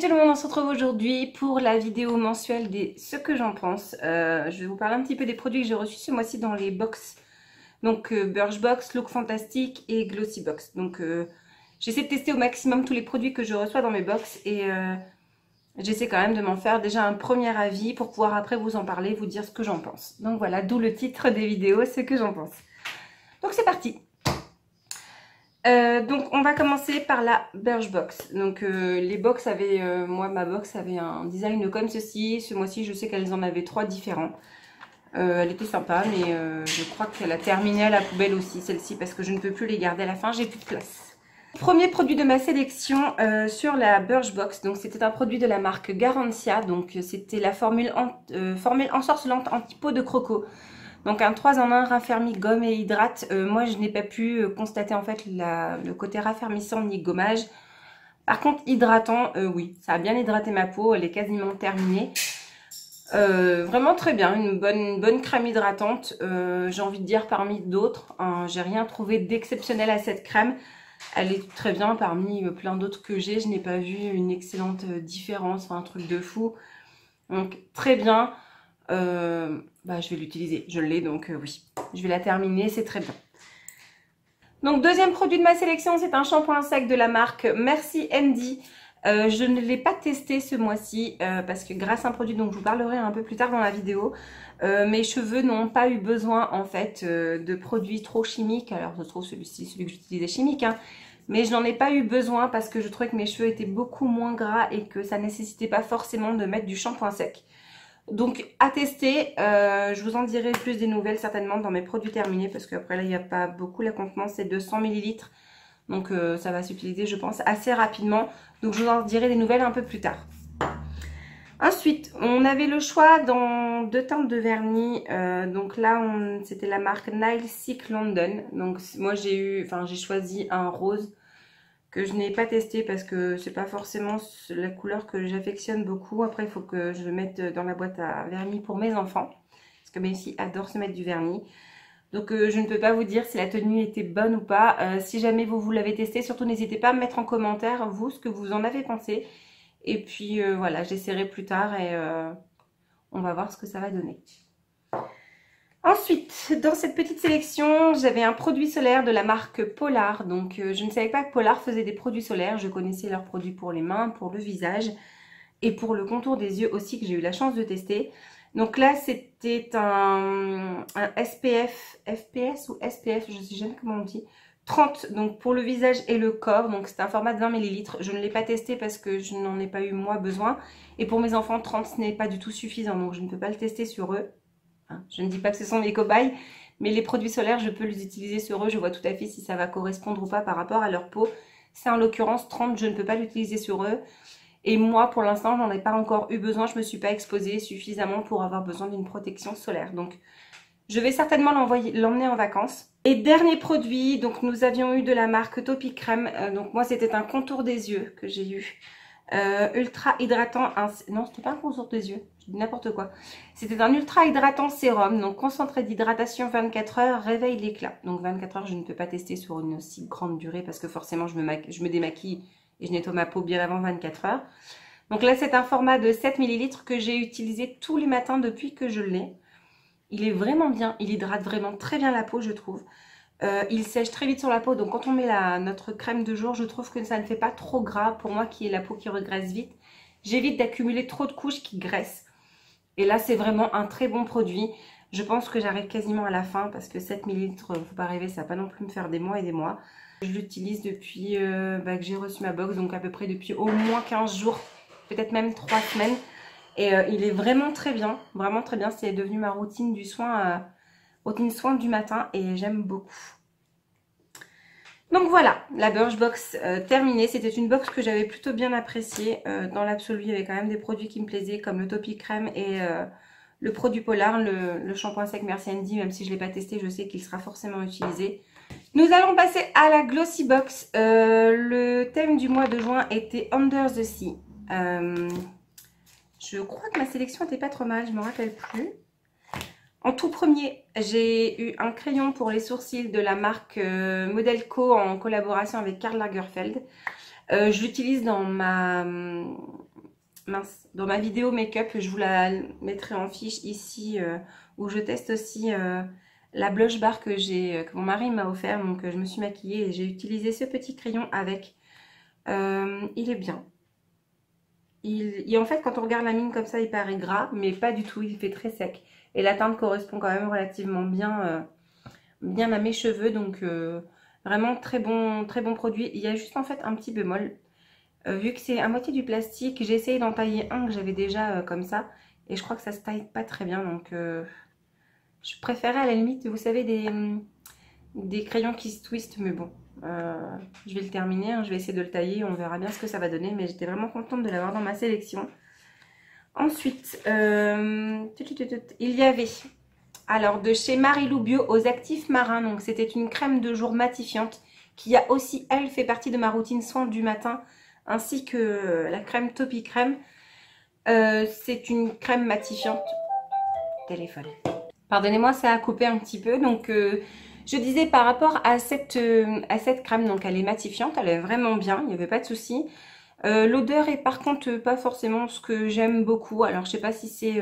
tout le monde, on se retrouve aujourd'hui pour la vidéo mensuelle des ce que j'en pense. Je vais vous parler un petit peu des produits que j'ai reçus ce mois-ci dans les box. Donc Birchbox, Look Fantastic et Glossybox. Donc j'essaie de tester au maximum tous les produits que je reçois dans mes box et j'essaie quand même de m'en faire déjà un premier avis pour pouvoir après vous en parler, vous dire ce que j'en pense. Donc voilà, d'où le titre des vidéos, ce que j'en pense. Donc c'est parti. Donc on va commencer par la Birchbox. Donc les box avaient, moi ma box avait un design comme ceci. Ce mois-ci je sais qu'elles en avaient 3 différents. Elle était sympa mais je crois qu'elle a terminé à la poubelle aussi celle-ci parce que je ne peux plus les garder à la fin, j'ai plus de place. Premier produit de ma sélection sur la Birchbox. Donc c'était un produit de la marque Garantia. Donc c'était la formule ensorcelante anti-peau de croco. Donc un 3 en 1 raffermi, gomme et hydrate. Moi je n'ai pas pu constater en fait le côté raffermissant ni gommage. Par contre hydratant, oui, ça a bien hydraté ma peau, elle est quasiment terminée. Vraiment très bien, une bonne crème hydratante. J'ai envie de dire parmi d'autres, hein, j'ai rien trouvé d'exceptionnel à cette crème. Elle est très bien parmi plein d'autres que j'ai. Je n'ai pas vu une excellente différence, enfin, un truc de fou. Donc très bien. Je vais l'utiliser, je l'ai donc oui, je vais la terminer, c'est très bien. Donc deuxième produit de ma sélection, c'est un shampoing sec de la marque Merci Andy. Je ne l'ai pas testé ce mois-ci parce que grâce à un produit dont je vous parlerai un peu plus tard dans la vidéo, mes cheveux n'ont pas eu besoin en fait de produits trop chimiques. Alors je trouve celui-ci, celui que j'utilisais chimique, hein, mais je n'en ai pas eu besoin parce que je trouvais que mes cheveux étaient beaucoup moins gras et que ça nécessitait pas forcément de mettre du shampoing sec. Donc à tester, je vous en dirai plus des nouvelles certainement dans mes produits terminés parce qu'après là il n'y a pas beaucoup, la contenance c'est 200 ml. Donc ça va s'utiliser je pense assez rapidement. Donc je vous en dirai des nouvelles un peu plus tard. Ensuite on avait le choix dans 2 teintes de vernis. Donc là c'était la marque Nail Sick London. Donc moi j'ai choisi un rose que je n'ai pas testé parce que c'est pas forcément la couleur que j'affectionne beaucoup. Après il faut que je le mette dans la boîte à vernis pour mes enfants parce que mes filles adorent se mettre du vernis. Donc je ne peux pas vous dire si la tenue était bonne ou pas. Si jamais vous l'avez testé, surtout n'hésitez pas à me mettre en commentaire vous ce que vous en avez pensé. Et puis voilà, j'essaierai plus tard et on va voir ce que ça va donner. Ensuite, dans cette petite sélection, j'avais un produit solaire de la marque Polar. Donc, je ne savais pas que Polar faisait des produits solaires. Je connaissais leurs produits pour les mains, pour le visage et pour le contour des yeux aussi que j'ai eu la chance de tester. Donc là, c'était un SPF, FPS ou SPF, je ne sais jamais comment on dit, 30 donc pour le visage et le corps. Donc c'est un format de 20 ml. Je ne l'ai pas testé parce que je n'en ai pas eu moi besoin. Et pour mes enfants, 30 ce n'est pas du tout suffisant. Donc je ne peux pas le tester sur eux. Je ne dis pas que ce sont mes cobayes, mais les produits solaires, je peux les utiliser sur eux. Je vois tout à fait si ça va correspondre ou pas par rapport à leur peau. C'est en l'occurrence 30, je ne peux pas l'utiliser sur eux. Et moi, pour l'instant, j'en ai pas encore eu besoin. Je ne me suis pas exposée suffisamment pour avoir besoin d'une protection solaire. Donc, je vais certainement l'emmener en vacances. Et dernier produit, donc nous avions eu de la marque Topi Crème. Donc moi, c'était un contour des yeux que j'ai eu. Ultra hydratant, non c'était pas un contour des yeux, je dis n'importe quoi, c'était un ultra hydratant sérum, donc concentré d'hydratation 24 heures, réveille l'éclat. Donc 24 heures je ne peux pas tester sur une aussi grande durée parce que forcément je me démaquille et je nettoie ma peau bien avant 24 heures. Donc là c'est un format de 7 ml que j'ai utilisé tous les matins depuis que je l'ai. Il est vraiment bien, il hydrate vraiment très bien la peau je trouve. Il sèche très vite sur la peau, donc quand on met notre crème de jour, je trouve que ça ne fait pas trop gras pour moi qui ai la peau qui regraisse vite. J'évite d'accumuler trop de couches qui graissent. Et là, c'est vraiment un très bon produit. Je pense que j'arrive quasiment à la fin parce que 7 ml, faut pas rêver, ça va pas non plus me faire des mois et des mois. Je l'utilise depuis que j'ai reçu ma box, donc à peu près depuis au moins 15 jours, peut-être même 3 semaines. Et il est vraiment très bien, c'est devenu ma routine du soin du matin et j'aime beaucoup. Donc voilà, la Birchbox terminée. C'était une box que j'avais plutôt bien appréciée. Dans l'absolu, il y avait quand même des produits qui me plaisaient comme le Topi Crème et le produit Polar, le shampoing sec Merci Andy. Même si je ne l'ai pas testé, je sais qu'il sera forcément utilisé. Nous allons passer à la Glossybox. Le thème du mois de juin était Under the Sea. Je crois que ma sélection n'était pas trop mal, je ne me rappelle plus. En tout premier, j'ai eu un crayon pour les sourcils de la marque Modelco en collaboration avec Karl Lagerfeld. Je l'utilise dans mince, dans ma vidéo make-up, je vous la mettrai en fiche ici, où je teste aussi la blush bar que mon mari m'a offert. Donc je me suis maquillée et j'ai utilisé ce petit crayon avec. Il est bien. En fait, quand on regarde la mine comme ça, il paraît gras, mais pas du tout, il fait très sec. Et la teinte correspond quand même relativement bien, bien à mes cheveux, donc vraiment très bon produit. Il y a juste en fait un petit bémol. Vu que c'est à moitié du plastique, j'ai essayé d'en tailler un que j'avais déjà comme ça. Et je crois que ça se taille pas très bien, donc je préférais à la limite, vous savez, des crayons qui se twistent, mais bon. Je vais le terminer, hein, je vais essayer de le tailler, on verra bien ce que ça va donner, mais j'étais vraiment contente de l'avoir dans ma sélection. Ensuite, il y avait, alors de chez Marilou Bio aux actifs marins, donc c'était une crème de jour matifiante qui a aussi, elle, fait partie de ma routine soin du matin, ainsi que la crème Topi Crème. C'est une crème matifiante. Téléphone. Pardonnez-moi, ça a coupé un petit peu, donc... je disais par rapport à cette crème, donc elle est matifiante, elle est vraiment bien, il n'y avait pas de souci. L'odeur est par contre pas forcément ce que j'aime beaucoup. Alors je sais pas si c'est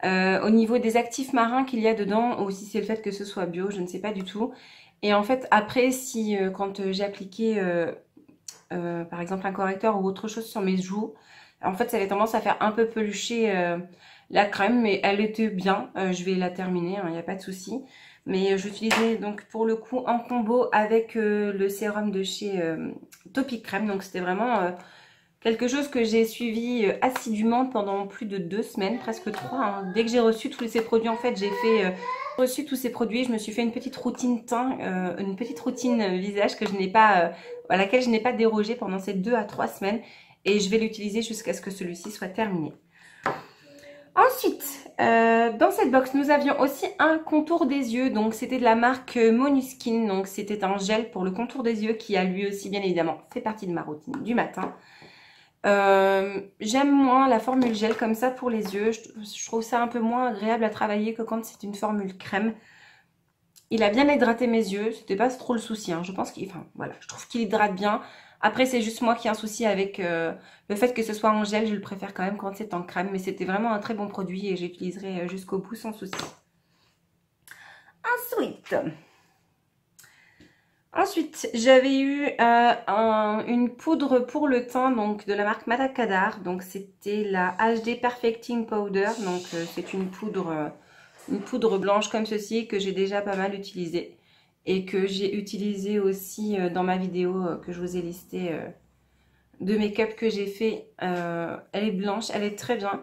au niveau des actifs marins qu'il y a dedans ou si c'est le fait que ce soit bio, je ne sais pas du tout. Et en fait après, si quand j'ai appliqué par exemple un correcteur ou autre chose sur mes joues, en fait ça avait tendance à faire un peu pelucher la crème, mais elle était bien. Je vais la terminer, il n'y a pas de souci. Mais j'utilisais donc pour le coup en combo avec le sérum de chez Topi Crème. Donc c'était vraiment quelque chose que j'ai suivi assidûment pendant plus de 2 semaines, presque 3. Hein. Dès que j'ai reçu tous ces produits, en fait, j'ai reçu tous ces produits. Je me suis fait une petite routine teint, une petite routine visage que je n'ai pas, à laquelle je n'ai pas dérogé pendant ces 2 à 3 semaines. Et je vais l'utiliser jusqu'à ce que celui-ci soit terminé. Ensuite, dans cette box, nous avions aussi un contour des yeux. Donc, c'était de la marque Monuskin. Donc, c'était un gel pour le contour des yeux qui a lui aussi, bien évidemment, fait partie de ma routine du matin. J'aime moins la formule gel comme ça pour les yeux. Je trouve ça un peu moins agréable à travailler que quand c'est une formule crème. Il a bien hydraté mes yeux. C'était pas trop le souci. Hein. Je pense qu'il, enfin, voilà, je trouve qu'il hydrate bien. Après, c'est juste moi qui ai un souci avec le fait que ce soit en gel. Je le préfère quand même quand c'est en crème. Mais c'était vraiment un très bon produit et j'utiliserai jusqu'au bout sans souci. Ensuite, j'avais eu une poudre pour le teint donc de la marque Matacadar. Donc, c'était la HD Perfecting Powder. Donc, c'est une poudre blanche comme ceci que j'ai déjà pas mal utilisée. Et que j'ai utilisé aussi dans ma vidéo que je vous ai listée de make-up que j'ai fait. Elle est blanche, elle est très bien.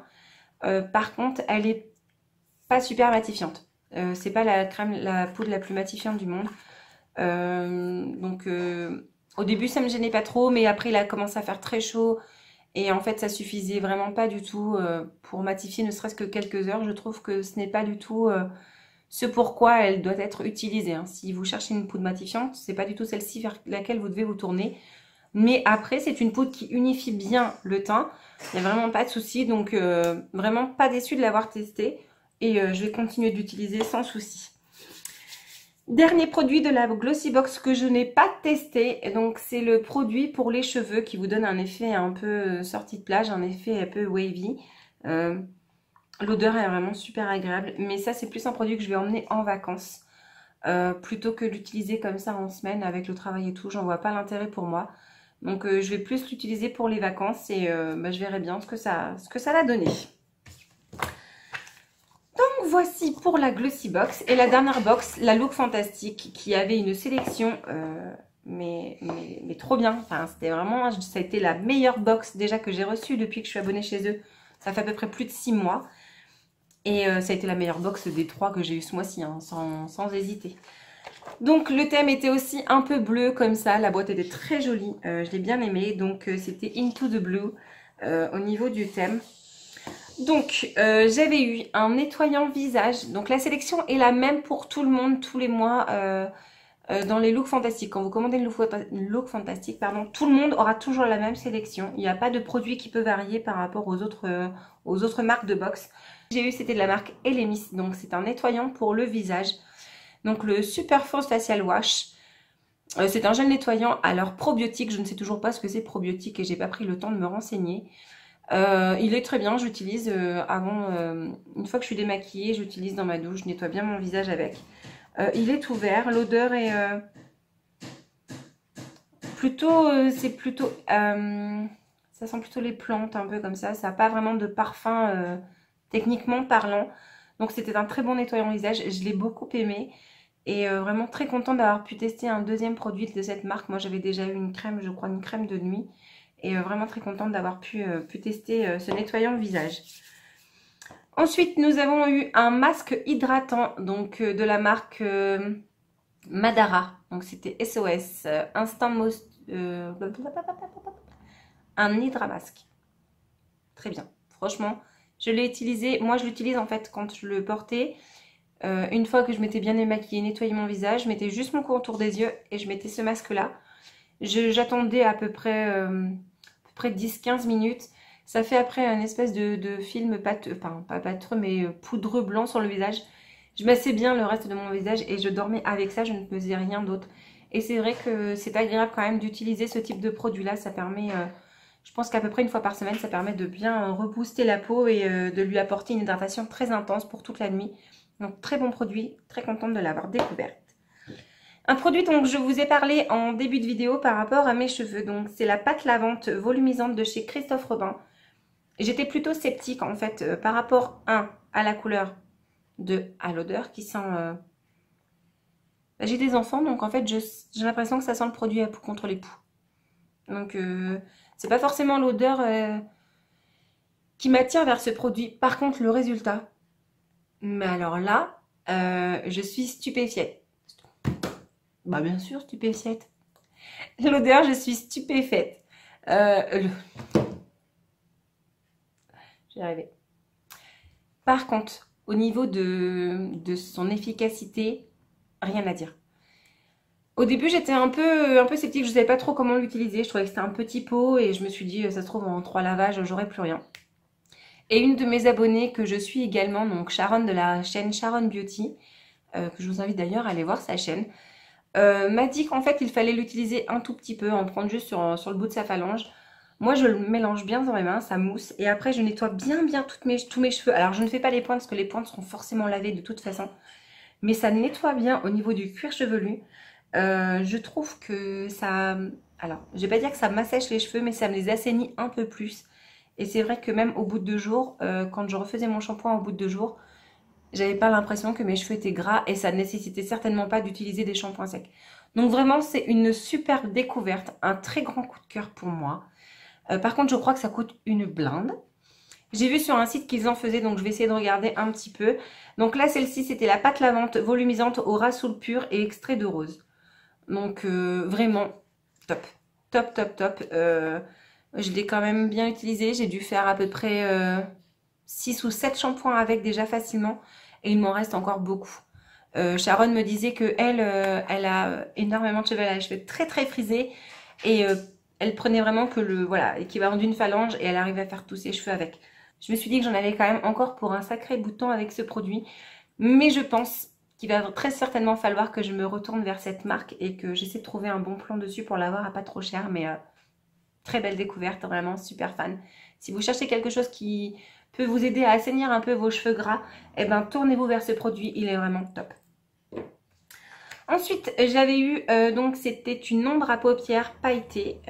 Par contre, elle est pas super matifiante. C'est pas la poudre la plus matifiante du monde. Au début, ça me gênait pas trop, mais après, il a commencé à faire très chaud. Et en fait, ça suffisait vraiment pas du tout pour matifier ne serait-ce que quelques heures. Je trouve que ce n'est pas du tout... ce pourquoi elle doit être utilisée. Hein. Si vous cherchez une poudre matifiante, c'est pas du tout celle-ci vers laquelle vous devez vous tourner. Mais après, c'est une poudre qui unifie bien le teint. Il n'y a vraiment pas de souci. Donc, vraiment pas déçue de l'avoir testée. Et je vais continuer d'utiliser sans souci. Dernier produit de la Glossy Box que je n'ai pas testé. Donc, c'est le produit pour les cheveux qui vous donne un effet un peu sortie de plage. Un effet un peu wavy. L'odeur est vraiment super agréable, mais ça c'est plus un produit que je vais emmener en vacances plutôt que l'utiliser comme ça en semaine avec le travail et tout. J'en vois pas l'intérêt pour moi. Donc je vais plus l'utiliser pour les vacances et je verrai bien ce que ça va donner. Donc voici pour la Glossy Box. Et la dernière box, la Look Fantastic, qui avait une sélection mais trop bien. Enfin, c'était vraiment, ça a été la meilleure box déjà que j'ai reçue depuis que je suis abonnée chez eux. Ça fait à peu près plus de 6 mois. Et ça a été la meilleure box des 3 que j'ai eu ce mois-ci, hein, sans hésiter. Donc le thème était aussi un peu bleu comme ça. La boîte était très jolie, je l'ai bien aimée. Donc c'était Into the Blue au niveau du thème. Donc j'avais eu un nettoyant visage. Donc la sélection est la même pour tout le monde, tous les mois. Dans les looks fantastiques, quand vous commandez le look fantastique, pardon, tout le monde aura toujours la même sélection. Il n'y a pas de produit qui peut varier par rapport aux autres marques de box. J'ai eu, c'était de la marque Elemis, donc c'est un nettoyant pour le visage. Donc le Super Force Facial Wash. C'est un gel nettoyant, alors probiotique, je ne sais toujours pas ce que c'est probiotique et j'ai pas pris le temps de me renseigner. Il est très bien, j'utilise avant, une fois que je suis démaquillée, j'utilise dans ma douche, je nettoie bien mon visage avec. Il est ouvert, l'odeur est plutôt, c'est plutôt, ça sent plutôt les plantes un peu comme ça n'a pas vraiment de parfum techniquement parlant. Donc c'était un très bon nettoyant visage, je l'ai beaucoup aimé. Et vraiment très contente d'avoir pu tester un deuxième produit de cette marque. Moi j'avais déjà eu une crème, je crois une crème de nuit. Et vraiment très contente d'avoir pu tester ce nettoyant visage. Ensuite nous avons eu un masque hydratant donc de la marque Madara. Donc c'était SOS, Instant Most... un hydramasque. Très bien. Franchement, je l'ai utilisé. Moi je l'utilise en fait quand je le portais. Une fois que je m'étais bien démaquillée, nettoyé mon visage, je mettais juste mon contour des yeux et je mettais ce masque là. J'attendais à peu près 10-15 minutes. Ça fait après une espèce de film pâteux, enfin pas pâteux mais poudreux blanc sur le visage. Je massais bien le reste de mon visage et je dormais avec ça, je ne faisais rien d'autre. Et c'est vrai que c'est agréable quand même d'utiliser ce type de produit là, ça permet... je pense qu'à peu près une fois par semaine, ça permet de bien rebooster la peau et de lui apporter une hydratation très intense pour toute la nuit. Donc très bon produit, très contente de l'avoir découverte. Un produit dont je vous ai parlé en début de vidéo par rapport à mes cheveux. Donc c'est la pâte lavante volumisante de chez Christophe Robin. J'étais plutôt sceptique en fait par rapport à la couleur, à l'odeur qui sent... J'ai des enfants donc en fait j'ai l'impression que ça sent le produit à poux contre les poux. Donc c'est pas forcément l'odeur qui m'attire vers ce produit. Par contre le résultat... Mais alors là, je suis stupéfiée. Bah bien sûr, stupéfiée. L'odeur, je suis stupéfaite. J'y arrivais. Par contre, au niveau de son efficacité, rien à dire. Au début, j'étais un peu sceptique. Je ne savais pas trop comment l'utiliser. Je trouvais que c'était un petit pot et je me suis dit, ça se trouve en 3 lavages, j'aurais plus rien. Et une de mes abonnées que je suis également, donc Sharon de la chaîne Sharon Beauty, que je vous invite d'ailleurs à aller voir sa chaîne, m'a dit qu'en fait il fallait l'utiliser un tout petit peu, en prendre juste sur le bout de sa phalange. Moi je le mélange bien dans mes mains, ça mousse, et après je nettoie bien tous mes cheveux. Alors je ne fais pas les pointes parce que les pointes seront forcément lavées de toute façon, mais ça nettoie bien au niveau du cuir chevelu. Je trouve que ça... Alors je vais pas dire que ça m'assèche les cheveux, mais ça me les assainit un peu plus. Et c'est vrai que même au bout de 2 jours, quand je refaisais mon shampoing au bout de 2 jours, j'avais pas l'impression que mes cheveux étaient gras et ça ne nécessitait certainement pas d'utiliser des shampoings secs. Donc vraiment, c'est une superbe découverte, un très grand coup de cœur pour moi. Par contre, je crois que ça coûte une blinde. J'ai vu sur un site qu'ils en faisaient, donc je vais essayer de regarder un petit peu. Donc là, celle-ci, c'était la pâte lavante volumisante au rasoul pur et extrait de rose. Donc vraiment top, top, top, top. Je l'ai quand même bien utilisé. J'ai dû faire à peu près 6 ou 7 shampoings avec déjà facilement. Et il m'en reste encore beaucoup. Sharon me disait que elle a énormément de cheveux. Elle a les cheveux très très frisés. Et elle prenait vraiment que l'équivalent d'une phalange. Et elle arrivait à faire tous ses cheveux avec. Je me suis dit que j'en avais quand même encore pour un sacré bout de temps avec ce produit. Mais je pense qu'il va très certainement falloir que je me retourne vers cette marque. Et que j'essaie de trouver un bon plan dessus pour l'avoir à pas trop cher. Mais... très belle découverte, vraiment super fan. Si vous cherchez quelque chose qui peut vous aider à assainir un peu vos cheveux gras, eh ben tournez-vous vers ce produit, il est vraiment top. Ensuite, j'avais eu, donc c'était une ombre à paupières pailletée.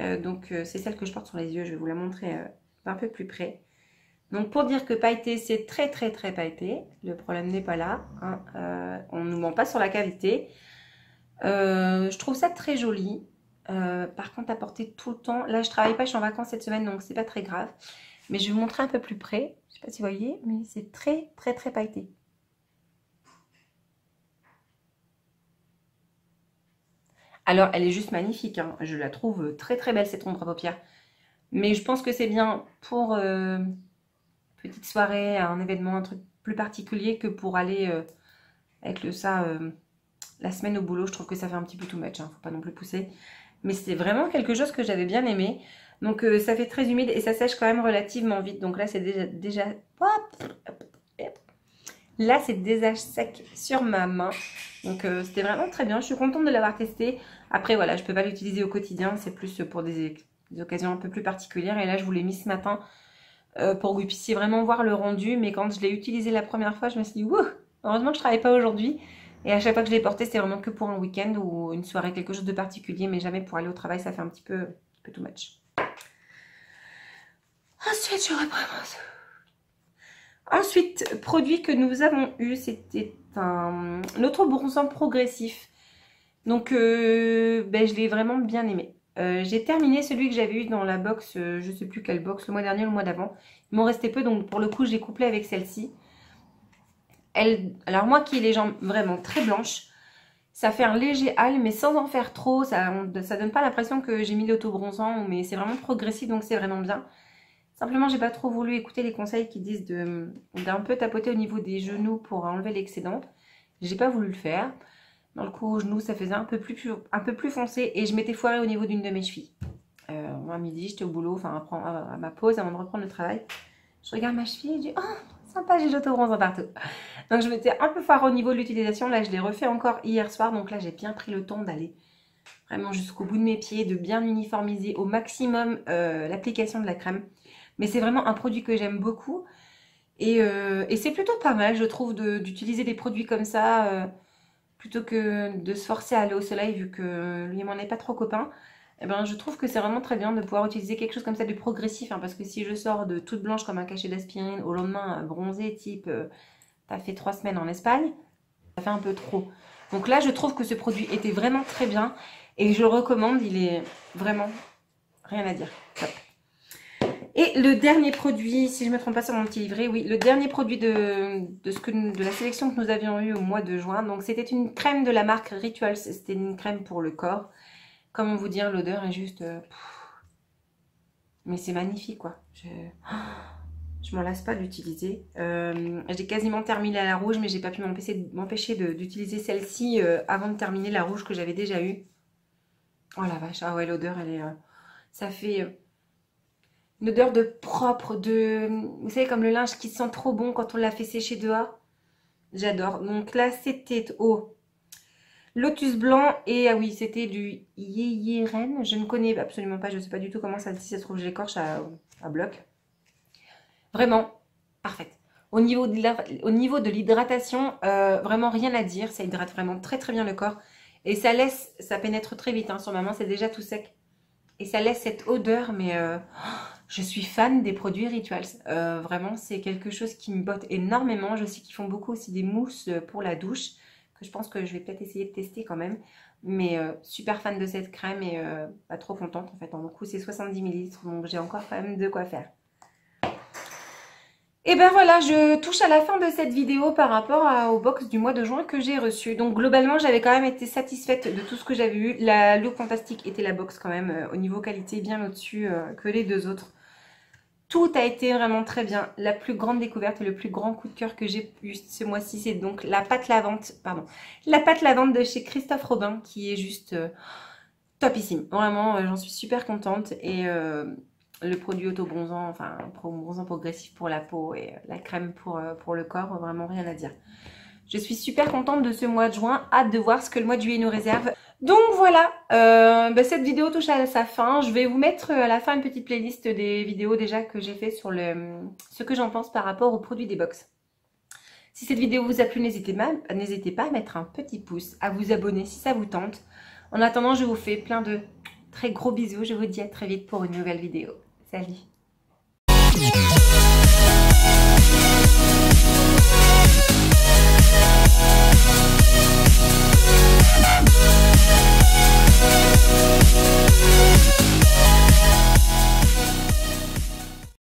C'est celle que je porte sur les yeux, je vais vous la montrer un peu plus près. Donc pour dire que pailleté, c'est très très très pailleté, le problème n'est pas là, hein. On ne nous ment pas sur la qualité. Je trouve ça très joli. Par contre à porter tout le temps, là je travaille pas, je suis en vacances cette semaine donc c'est pas très grave, mais je vais vous montrer un peu plus près, je sais pas si vous voyez, mais c'est très très très pailleté. Alors elle est juste magnifique, hein. Je la trouve très très belle cette ombre à paupières, mais je pense que c'est bien pour petite soirée, un événement, un truc plus particulier que pour aller avec la semaine au boulot. Je trouve que ça fait un petit peu too much, hein. Faut pas non plus pousser. Mais c'est vraiment quelque chose que j'avais bien aimé. Donc ça fait très humide et ça sèche quand même relativement vite. Donc là c'est déjà... Là c'est déjà sec sur ma main. Donc c'était vraiment très bien. Je suis contente de l'avoir testé. Après voilà, je peux pas l'utiliser au quotidien. C'est plus pour des occasions un peu plus particulières. Et là je vous l'ai mis ce matin pour que vous puissiez vraiment voir le rendu. Mais quand je l'ai utilisé la première fois, je me suis dit, wouh, heureusement que je travaille pas aujourd'hui. Et à chaque fois que je l'ai porté, c'était vraiment que pour un week-end ou une soirée, quelque chose de particulier, mais jamais pour aller au travail, ça fait un petit peu too much. Ensuite, je reprends. Ensuite, produit que nous avons eu, c'était un autre bronzant progressif. Donc, je l'ai vraiment bien aimé. J'ai terminé celui que j'avais eu dans la box, je sais plus quelle box, le mois dernier ou le mois d'avant. Il m'en restait peu, donc pour le coup, j'ai couplé avec celle-ci. Alors moi qui ai les jambes vraiment très blanches, ça fait un léger hâle, mais sans en faire trop. Ça donne pas l'impression que j'ai mis l'auto-bronzant, mais c'est vraiment progressif, donc c'est vraiment bien. Simplement, j'ai pas trop voulu écouter les conseils qui disent d'un peu tapoter au niveau des genoux pour enlever l'excédent. J'ai pas voulu le faire. Dans le coup, au genou, ça faisait un peu plus foncé et je m'étais foirée au niveau d'une de mes chevilles. Moi, à midi, j'étais au boulot, enfin à ma pause, avant de reprendre le travail. Je regarde ma cheville et je dis « Oh, sympa, j'ai l'auto-bronzant partout ». Donc, je m'étais un peu foirée au niveau de l'utilisation. Là, je l'ai refait encore hier soir. Donc là, j'ai bien pris le temps d'aller vraiment jusqu'au bout de mes pieds, de bien uniformiser au maximum l'application de la crème. Mais c'est vraiment un produit que j'aime beaucoup. Et c'est plutôt pas mal, je trouve, d'utiliser des produits comme ça, plutôt que de se forcer à aller au soleil, vu que lui et moi, on n'est pas trop copains. Eh ben, je trouve que c'est vraiment très bien de pouvoir utiliser quelque chose comme ça de progressif. Hein, parce que si je sors de toute blanche comme un cachet d'aspirine, au lendemain bronzé, type t'as fait 3 semaines en Espagne, ça fait un peu trop. Donc là, je trouve que ce produit était vraiment très bien. Et je le recommande, il est vraiment rien à dire. Top. Et le dernier produit, si je ne me trompe pas sur mon petit livret, oui, le dernier produit de la sélection que nous avions eu au mois de juin. Donc, c'était une crème de la marque Rituals. C'était une crème pour le corps. Comment vous dire, l'odeur est juste... mais c'est magnifique, quoi. Je m'en lasse pas d'utiliser. J'ai quasiment terminé la rouge, mais j'ai pas pu m'empêcher d'utiliser celle-ci avant de terminer la rouge que j'avais déjà eue. Oh la vache, ah ouais, l'odeur, elle est... ça fait... une odeur de propre, vous savez, comme le linge qui sent trop bon quand on l'a fait sécher dehors. J'adore. Donc là, c'était au lotus blanc et ah oui, c'était du yéyéren. Je ne connais absolument pas, je ne sais pas du tout comment ça se dit, ça se trouve, je l'écorche à bloc. Vraiment, parfaite. Au niveau de l'hydratation, vraiment rien à dire. Ça hydrate vraiment très très bien le corps. Et ça pénètre très vite. Hein. Sur ma main, c'est déjà tout sec. Et ça laisse cette odeur, mais je suis fan des produits Rituals. Vraiment, c'est quelque chose qui me botte énormément. Je sais qu'ils font beaucoup aussi des mousses pour la douche, que je pense que je vais peut-être essayer de tester quand même. Mais super fan de cette crème et pas trop contente en fait. En coup, c'est 70 ml, donc j'ai encore quand même de quoi faire. Et ben voilà, je touche à la fin de cette vidéo par rapport au box du mois de juin que j'ai reçu. Donc globalement, j'avais quand même été satisfaite de tout ce que j'avais eu. La Look Fantastique était la box quand même au niveau qualité bien au-dessus que les deux autres. Tout a été vraiment très bien. La plus grande découverte et le plus grand coup de cœur que j'ai eu ce mois-ci, c'est donc la pâte lavande, de chez Christophe Robin qui est juste topissime. Vraiment, j'en suis super contente et... le produit auto-bronzant, enfin bronzant progressif pour la peau et la crème pour le corps, vraiment rien à dire. Je suis super contente de ce mois de juin, hâte de voir ce que le mois de juillet nous réserve. Donc voilà, cette vidéo touche à sa fin. Je vais vous mettre à la fin une petite playlist des vidéos déjà que j'ai fait sur ce que j'en pense par rapport aux produits des box. Si cette vidéo vous a plu, n'hésitez pas à mettre un petit pouce, à vous abonner si ça vous tente. En attendant, je vous fais plein de très gros bisous. Je vous dis à très vite pour une nouvelle vidéo. Salut!